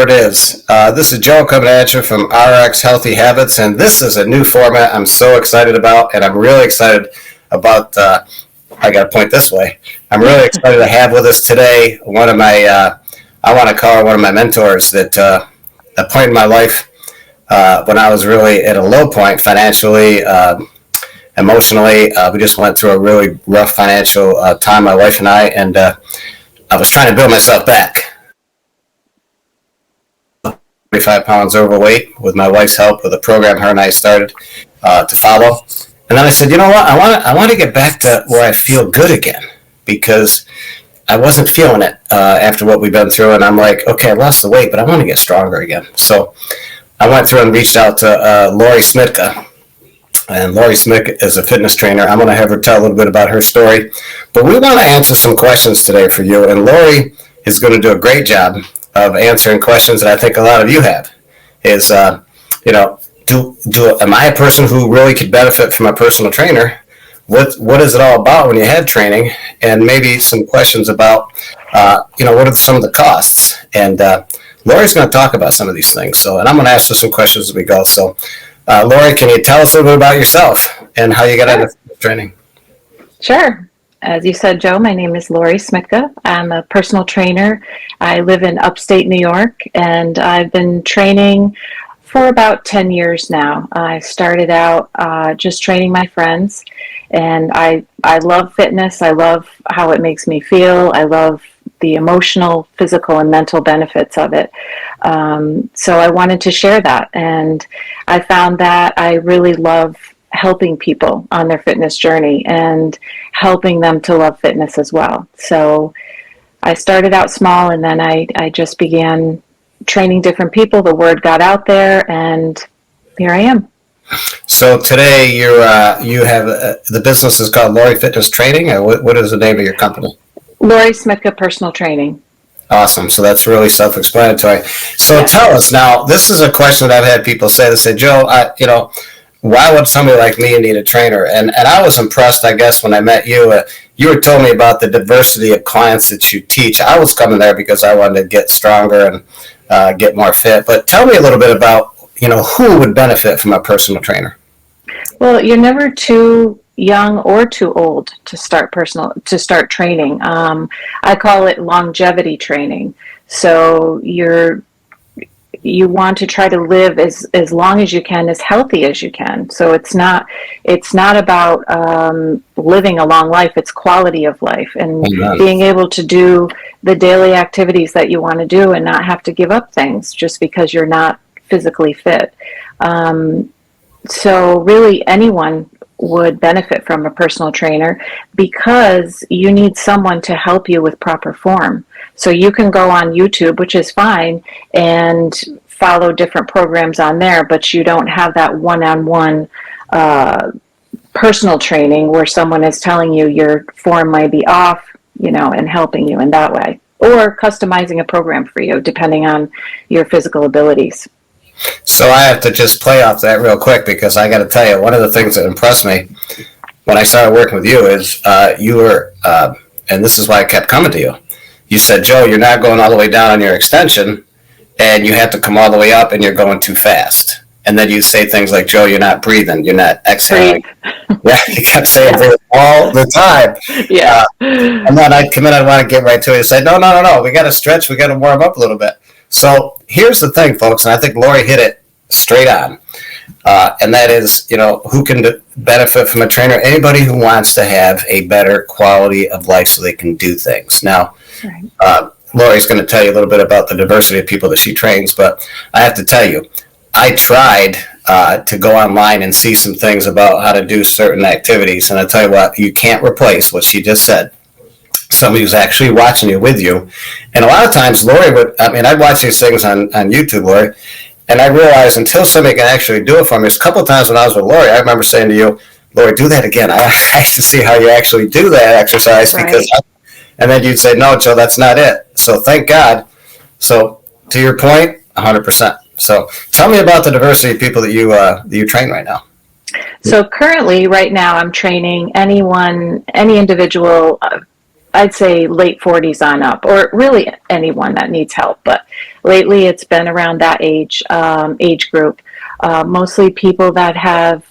it is. This is Joe coming at you from RxHealthyHabits, and this is a new format I'm so excited about, and I'm really excited about, I got to point this way. I'm really excited to have with us today one of my, I want to call her one of my mentors that a point in my life when I was really at a low point financially, emotionally. We just went through a really rough financial time, my wife and and I was trying to build myself back. 45 pounds overweight with my wife's help with a program her and I started to follow. And then I said, you know what? I want to get back to where I feel good again, because I wasn't feeling it after what we've been through. And I'm like, okay, I lost the weight, but I want to get stronger again. So I went through and reached out to Lory Smitka. And Lory Smitka is a fitness trainer. I'm going to have her tell a little bit about her story. But we want to answer some questions today for you. And Lory is going to do a great job of answering questions that I think a lot of you have. Is, am I a person who really could benefit from a personal trainer? What is it all about when you have training? And maybe some questions about, what are some of the costs? And Lory's going to talk about some of these things. And I'm going to ask her some questions as we go. So, Lory, can you tell us a little bit about yourself and how you got into training? Sure. As you said, Joe, my name is Lory Smitka. I'm a personal trainer. I live in upstate New York, and I've been training for about 10 years now. I started out just training my friends, and I love fitness. I love how it makes me feel. I love the emotional, physical, and mental benefits of it. So I wanted to share that, and I found that I really love helping people on their fitness journey and helping them to love fitness as well. So I started out small, and then I just began training different people. The word got out there, and here I am. So today you have the business is called Lory Fitness Training, or what is the name of your company? Lory Smitka Personal Training. Awesome. So that's really self-explanatory. So Tell us now. This is a question that I've had people say. They say, Joe, why would somebody like me need a trainer? And I was impressed, I guess, when I met you. You were telling me about the diversity of clients that you teach. I was coming there because I wanted to get stronger and get more fit. But tell me a little bit about, who would benefit from a personal trainer? Well, you're never too young or too old to start training. I call it longevity training. So you want to try to live as long as you can, as healthy as you can. So it's not about living a long life. It's quality of life and being able to do the daily activities that you want to do and not have to give up things just because you're not physically fit. So really anyone would benefit from a personal trainer, because you need someone to help you with proper form. So you can go on YouTube, which is fine, and follow different programs on there, but you don't have that one-on-one personal training where someone is telling you your form might be off, and helping you in that way, or customizing a program for you depending on your physical abilities. So I have to just play off that real quick, because I got to tell you, one of the things that impressed me when I started working with you is you were, and this is why I kept coming to you. You said, Joe, you're not going all the way down on your extension, and you have to come all the way up, and you're going too fast. And then you'd say things like, Joe, you're not breathing, you're not exhaling. Yeah, you kept saying breathe all the time. Yeah. And then I'd come in, I'd want to get right to it and say, no, we got to stretch, we got to warm up a little bit. So here's the thing, folks, and I think Lory hit it straight on, and that is, who can benefit from a trainer? Anybody who wants to have a better quality of life so they can do things. Now, Lory's going to tell you a little bit about the diversity of people that she trains, but I have to tell you, I tried to go online and see some things about how to do certain activities, and I tell you what, you can't replace what she just said. Somebody who's actually watching you with you. And a lot of times Lory I'd watch these things on YouTube, Lory, and I realized until somebody can actually do it for me, there's a couple of times when I was with Lory, I remember saying to you, Lory, do that again. I like to see how you actually do that exercise, because, and then you'd say, no, Joe, that's not it. So thank God. So to your point, 100%. So tell me about the diversity of people that you train right now. So currently, right now, I'm training any individual I'd say late 40s on up, or really anyone that needs help. But lately, it's been around that age group. Mostly people that have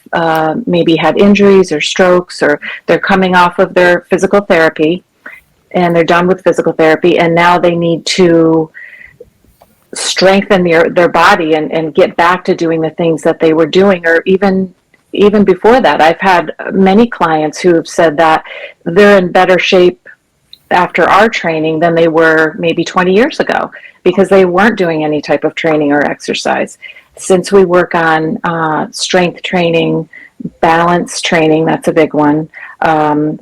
maybe had injuries or strokes, or they're coming off of their physical therapy, and they're done with physical therapy, and now they need to strengthen their body and get back to doing the things that they were doing, or even before that. I've had many clients who have said that they're in better shape after our training than they were maybe 20 years ago, because they weren't doing any type of training or exercise. Since we work on strength training, balance training, that's a big one,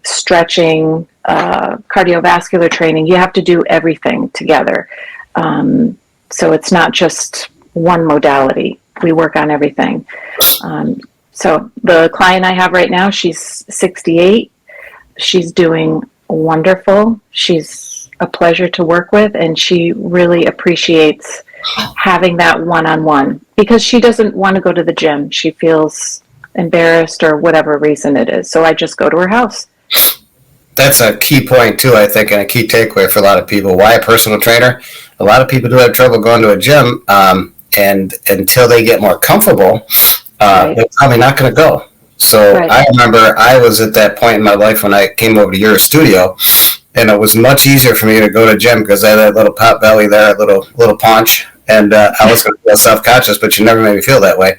stretching, cardiovascular training, you have to do everything together. So it's not just one modality. We work on everything. So the client I have right now, she's 68. She's doing wonderful. She's a pleasure to work with, and she really appreciates having that one-on-one, because she doesn't want to go to the gym. She feels embarrassed or whatever reason it is. So I just go to her house. That's a key point too, I think, and a key takeaway for a lot of people. Why a personal trainer? A lot of people do have trouble going to a gym, and until they get more comfortable, they're probably not going to go. So I remember I was at that point in my life when I came over to your studio, and it was much easier for me to go to gym because I had that little pot belly there, a little paunch, and I was going to feel self-conscious, but you never made me feel that way.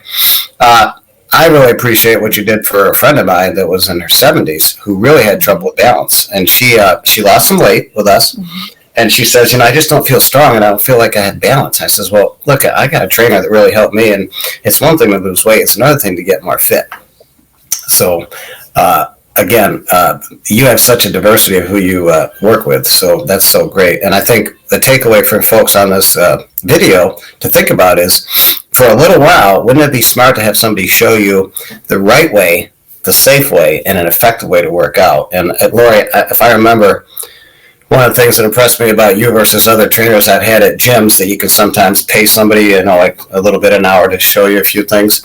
I really appreciate what you did for a friend of mine that was in her 70s who really had trouble with balance, and she lost some weight with us. Mm-hmm. And she says, I just don't feel strong, and I don't feel like I had balance. I says, well, look, I got a trainer that really helped me, and it's one thing to lose weight. It's another thing to get more fit. So, again, you have such a diversity of who you work with, so that's so great. And I think the takeaway for folks on this video to think about is, for a little while, wouldn't it be smart to have somebody show you the right way, the safe way, and an effective way to work out? And Lory, if I remember, one of the things that impressed me about you versus other trainers I've had at gyms that you can sometimes pay somebody, like a little bit an hour to show you a few things.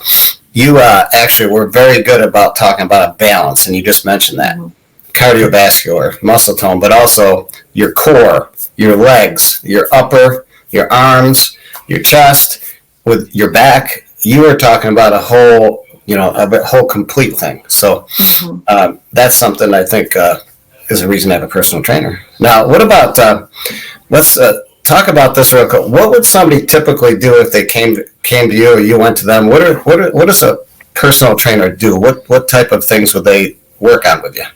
You actually were very good about talking about a balance, and you just mentioned that. Mm-hmm. Cardiovascular, muscle tone, but also your core, your legs, your upper, your arms, your chest, with your back. You were talking about a whole complete thing. So that's something I think is a reason to have a personal trainer. Now, what about, let's talk about this real quick. What would somebody typically do if they came to you or you went to them? What does a personal trainer do? What type of things would they work on with you?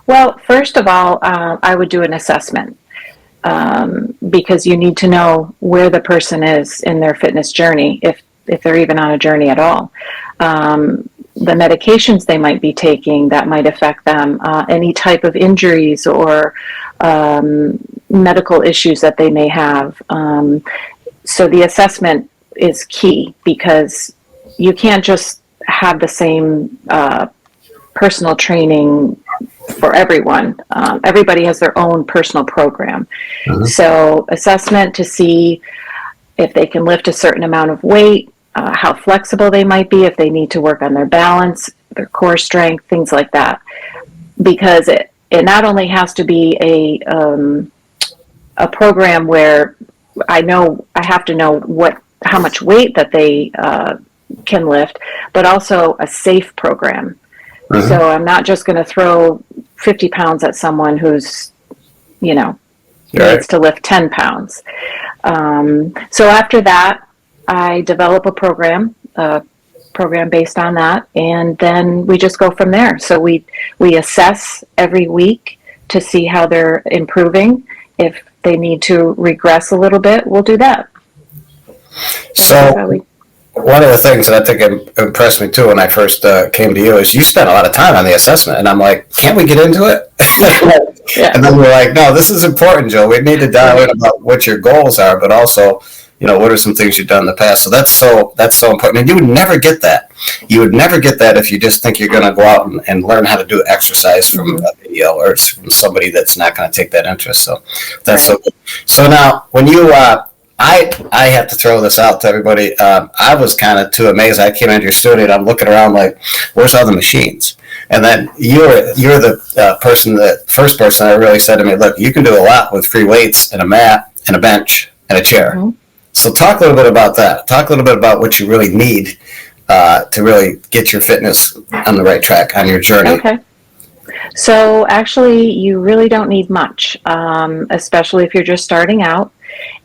Well, first of all, I would do an assessment, because you need to know where the person is in their fitness journey, if they're even on a journey at all. The medications they might be taking that might affect them, any type of injuries or medical issues that they may have. So the assessment is key, because you can't just have the same personal training for everyone. Everybody has their own personal program. Mm-hmm. So assessment to see if they can lift a certain amount of weight, how flexible they might be, if they need to work on their balance, their core strength, things like that. Because it not only has to be a program where I have to know how much weight that they can lift, but also a safe program. Mm-hmm. So I'm not just going to throw 50 pounds at someone who's, needs to lift 10 pounds. So after that, I develop a program based on that, and then we just go from there. So we assess every week to see how they're improving. If they need to regress a little bit, we'll do that. So one of the things that I think impressed me too when I first came to you is you spent a lot of time on the assessment, and I'm like, can't we get into it? Yeah. And then we're like, no, this is important, Joe. We need to dial in about what your goals are, but also, what are some things you've done in the past? So that's so important. And you would never get that. You would never get that if you just think you're going to go out and learn how to do exercise from a video or from somebody that's not going to take that interest. So that's so good. So now, when you, I have to throw this out to everybody. I was kind of too amazed. I came into your studio and I'm looking around like, where's all the machines? And then you're the first person that really said to me, look, you can do a lot with free weights and a mat and a bench and a chair. Mm-hmm. So talk a little bit about that. Talk a little bit about what you really need to really get your fitness on the right track on your journey. Okay. So actually, you really don't need much, especially if you're just starting out,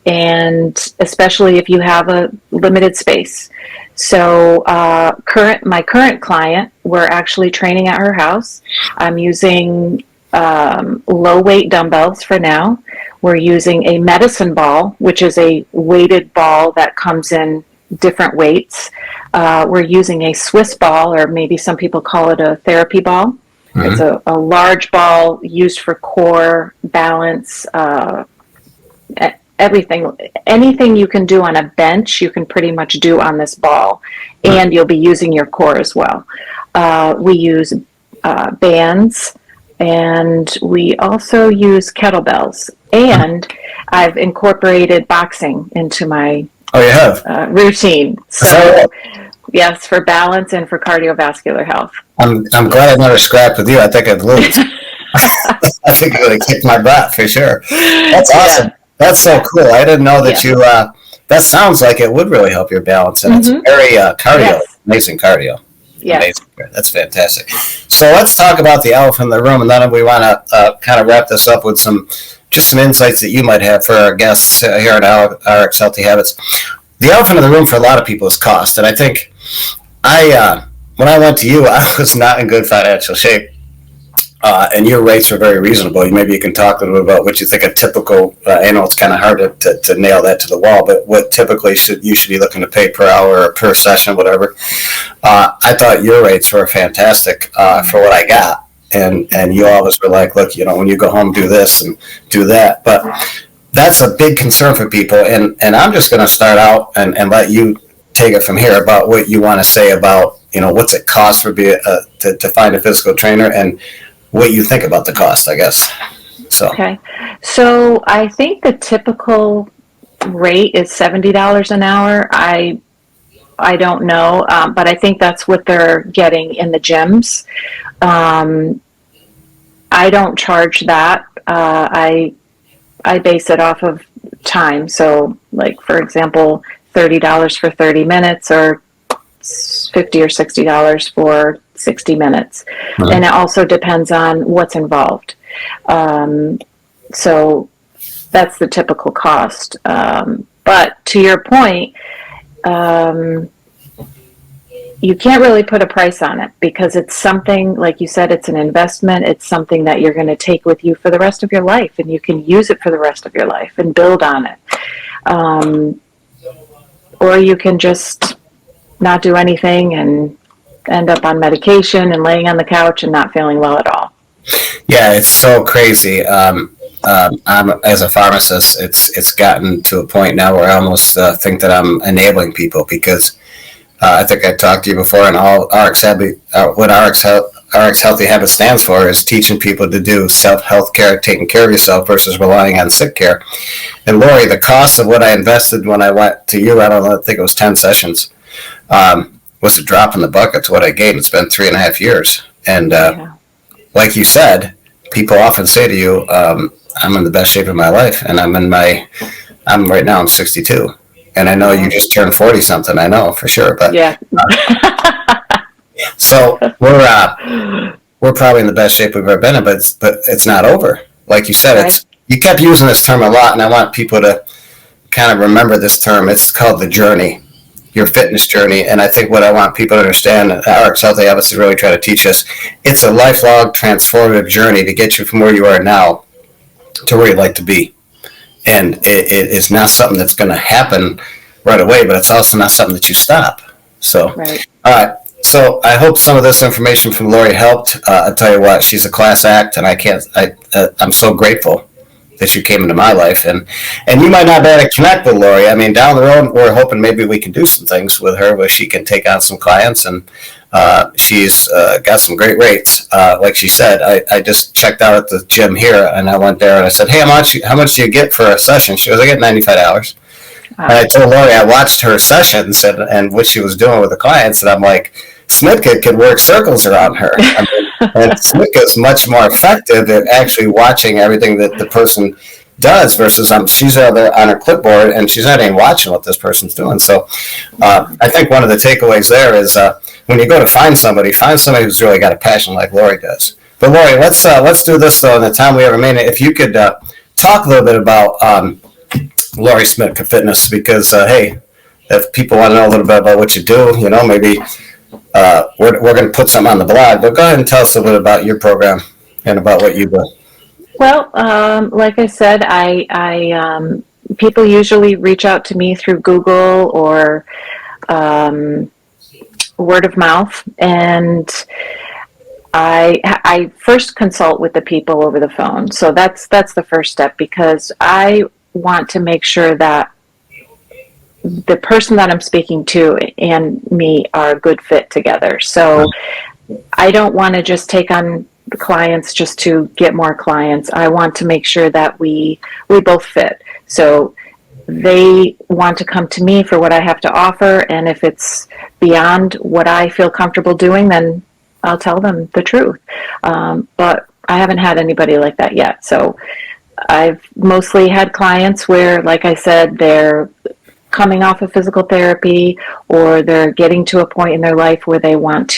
and especially if you have a limited space. So my current client, we're actually training at her house. I'm using low weight dumbbells for now. We're using a medicine ball, which is a weighted ball that comes in different weights. We're using a Swiss ball, or maybe some people call it a therapy ball. Mm-hmm. It's a large ball used for core, balance, everything. Anything you can do on a bench, you can pretty much do on this ball, and you'll be using your core as well. We use bands, and we also use kettlebells, and I've incorporated boxing into my routine. So yes, for balance and for cardiovascular health. I'm glad I never scrapped with you. I think I'd lose. I think it would have kicked my butt for sure. That's awesome. Yeah. That's so cool. I didn't know that you. That sounds like it would really help your balance, and it's very cardio, amazing cardio. Yeah, amazing. That's fantastic. So let's talk about the elephant in the room, and then we want to kind of wrap this up with some insights that you might have for our guests here at Rx Healthy Habits. The elephant in the room for a lot of people is cost, and I think when I went to you, I was not in good financial shape, and your rates were very reasonable. Maybe you can talk a little bit about what you think a typical. I know it's kind of hard to nail that to the wall, but what typically you should be looking to pay per hour or per session, whatever. I thought your rates were fantastic for what I got, and you always were like, look, when you go home, do this and do that, but that's a big concern for people, and I'm just going to start out and let you take it from here about what you want to say about what's it cost for to find a physical trainer, and what you think about the cost, I guess. Okay, so I think the typical rate is $70 an hour. I don't know, but I think that's what they're getting in the gyms. I don't charge that. I base it off of time. So, like, for example, $30 for 30 minutes or $50 or $60 for 60 minutes. Mm-hmm. And it also depends on what's involved. So that's the typical cost. But to your point, you can't really put a price on it, because it's something, like you said, it's an investment. It's something that you're going to take with you for the rest of your life, and you can use it for the rest of your life and build on it. Or you can just not do anything and end up on medication and laying on the couch and not feeling well at all. Yeah, it's so crazy. I'm as a pharmacist, it's gotten to a point now where I almost think that I'm enabling people, because I think I talked to you before, and all what Rx Healthy Habits stands for is teaching people to do self-health care, taking care of yourself versus relying on sick care. And Lory, the cost of what I invested when I went to you, I think it was 10 sessions, was a drop in the bucket to what I gained. It's been 3.5 years. And like you said, people often say to you, I'm in the best shape of my life, and right now I'm 62. And I know you just turned 40 something. I know for sure, but yeah. So we're probably in the best shape we've ever been in, but it's not over. Like you said, right. You kept using this term a lot, and I want people to kind of remember this term. It's called the journey, your fitness journey. And I think what I want people to understand, Rx Healthy Habits is really trying to teach us, it's a lifelong transformative journey to get you from where you are now to where you'd like to be. And it is not something that's going to happen right away, but it's also not something that you stop. So, right. All right. So I hope some of this information from Lory helped. I'll tell you what, she's a class act, and I'm so grateful that you came into my life. And you might not be able to connect with Lory. I mean, down the road, we're hoping maybe we can do some things with her where she can take on some clients, and she's got some great rates. Like she said, I just checked out at the gym here, and I went there and I said, hey, how much do you get for a session? She goes, I get $95. And I told Lory I watched her sessions and what she was doing with the clients, and I'm like, Smitka could work circles around her. I mean, And Smitka is much more effective at actually watching everything that the person does versus she's out there on her clipboard and she's not even watching what this person's doing. So I think one of the takeaways there is when you go to find somebody who's really got a passion like Lory does. But Lory, let's do this though in the time we have remaining. If you could talk a little bit about Lory Smitka Fitness, because hey, if people want to know a little bit about what you do, maybe we're going to put something on the blog. But go ahead and tell us a little bit about your program and about what you do. Well, like I said, I people usually reach out to me through Google or word of mouth, and I first consult with the people over the phone. So that's the first step, because I want to make sure that the person that I'm speaking to and me are a good fit together. So I don't want to just take on clients just to get more clients. I want to make sure that we both fit. So they want to come to me for what I have to offer, and if it's beyond what I feel comfortable doing, then I'll tell them the truth. But I haven't had anybody like that yet. So I've mostly had clients where, like I said, they're coming off of physical therapy, or they're getting to a point in their life where they want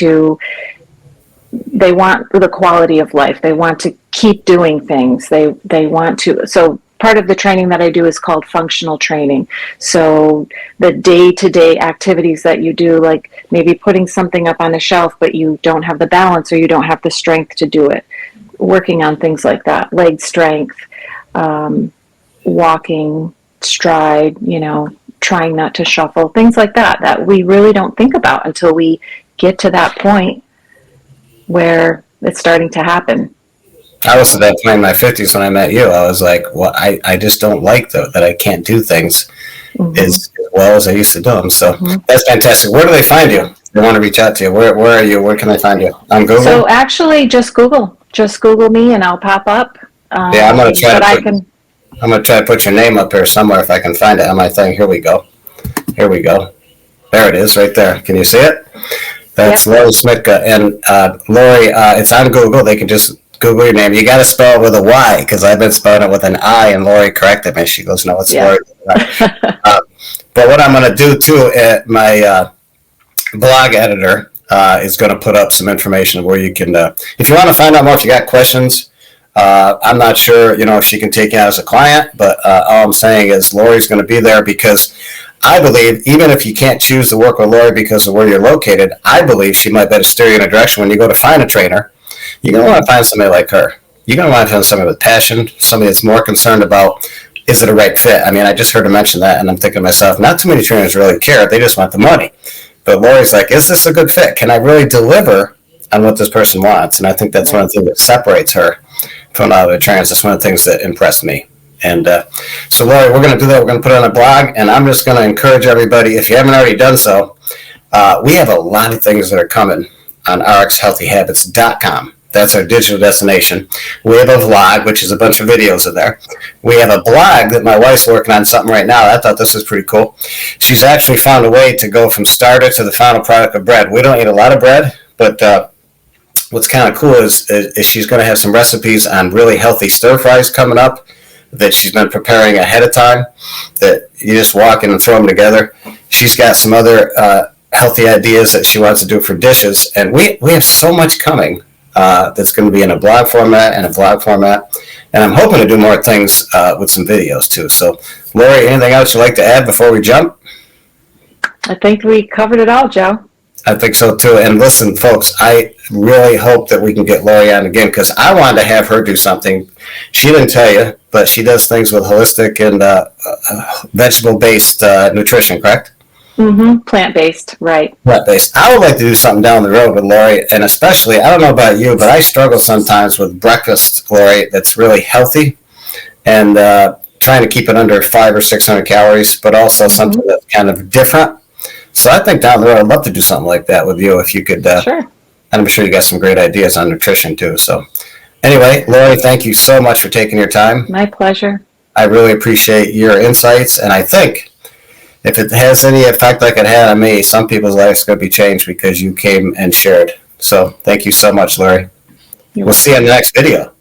the quality of life. They want to keep doing things. They want to. So part of the training that I do is called functional training. So the day-to-day activities that you do, like maybe putting something up on a shelf, but you don't have the balance or you don't have the strength to do it. Working on things like that, leg strength, walking, stride, trying not to shuffle, things like that we really don't think about until we get to that point where it's starting to happen. I was at that point in my 50s when I met you. I was like, well, I just don't like that I can't do things as well as I used to do them. So that's fantastic. Where do they find you? They want to reach out to you. Where are you? Where can they find you? On Google? So actually, just Google me and I'll pop up. Yeah, I'm going to try to put your name up here somewhere if I can find it on my thing. Here we go. There it is right there. Can you see it? That's Lory Smitka. And Lory, it's on Google. They can just Google your name. You got to spell it with a Y, because I've been spelling it with an I, and Lory corrected me. She goes, no, it's Lory. But what I'm going to do, too, my blog editor is going to put up some information where you can, if you want to find out more, if you got questions, I'm not sure, if she can take you out as a client, but all I'm saying is Lory's going to be there, because I believe even if you can't choose to work with Lory because of where you're located, I believe she might better steer you in a direction when you go to find a trainer. You're going to want to find somebody like her. You're going to want to find somebody with passion, somebody that's more concerned about, is it a right fit? I mean, I just heard her mention that, and I'm thinking to myself, not too many trainers really care. They just want the money. But Lory's like, is this a good fit? Can I really deliver on what this person wants? And I think that's one of the things that separates her from other trainers. That's one of the things that impressed me. And so, Lory, we're going to do that. We're going to put it on a blog, and I'm just going to encourage everybody, if you haven't already done so, we have a lot of things that are coming on RxHealthyHabits.com. That's our digital destination. We have a vlog, which is a bunch of videos in there. We have a blog that my wife's working on something right now. I thought this was pretty cool. She's actually found a way to go from starter to the final product of bread. We don't eat a lot of bread, but what's kind of cool is she's going to have some recipes on really healthy stir fries coming up that she's been preparing ahead of time, that you just walk in and throw them together. She's got some other healthy ideas that she wants to do for dishes, and we have so much coming that's going to be in a blog format and a vlog format, and I'm hoping to do more things with some videos too. So, Lory, anything else you'd like to add before we jump? I think we covered it all, Joe. I think so too. And listen, folks, I really hope that we can get Lory on again, because I wanted to have her do something. She didn't tell you, but she does things with holistic and vegetable-based nutrition, correct? Plant-based, right. Plant-based. I would like to do something down the road with Lory, and especially, I don't know about you, but I struggle sometimes with breakfast, Lory, that's really healthy, and trying to keep it under 500 or 600 calories, but also something that's kind of different. So I think down the road, I'd love to do something like that with you if you could. Sure. And I'm sure you got some great ideas on nutrition too. So anyway, Lory, thank you so much for taking your time. My pleasure. I really appreciate your insights. And I think if it has any effect like it had on me, some people's lives are going to be changed because you came and shared. So thank you so much, Lory. You're We'll see you in the next video.